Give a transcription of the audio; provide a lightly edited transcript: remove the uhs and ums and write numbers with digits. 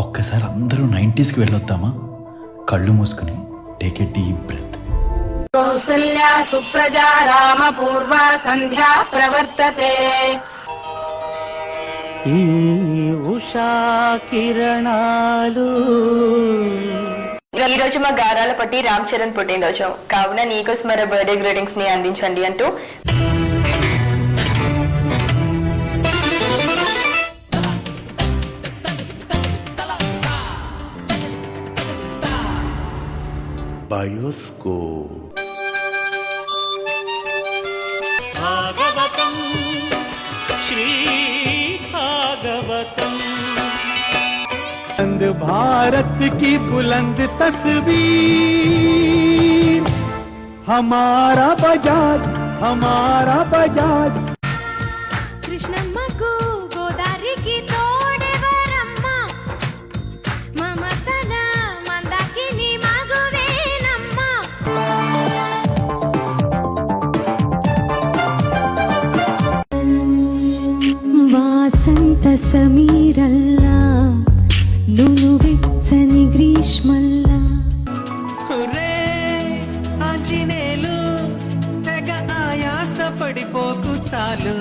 ఒక్కసారి అందరూ 90s వెళ్ళొద్దామా? కళ్ళు మూసుకుని take a deep breath. Kausalya సుప్రజా రామ పూర్వ సంధ్యా ప్రవర్తతే. ఈ ఉషా కిరణాలు. ఈ రోజు మా గారాల పట్టి రామ్ చరణ్ పుట్టినరోజు కావున నీకోసం మరో బర్త్డే గ్రీటింగ్స్ ని అందించండి అంటూ బయోస్కోప్. భాగవతం శ్రీ భాగవతం. भारत की बुलंद तस्वीर, हमारा बजाज, हमारा बजाज. కృష్ణమ్మకు గోదారికి తోడెవరమ్మ, మమతల మందాకిని మగువేనమ్మ. వాసంత సమీరల్లా నును వెచ్చని గ్రీష్మల్లా. ఆంజనేయులు తెగ ఆయాస పడిపోకు చాలు.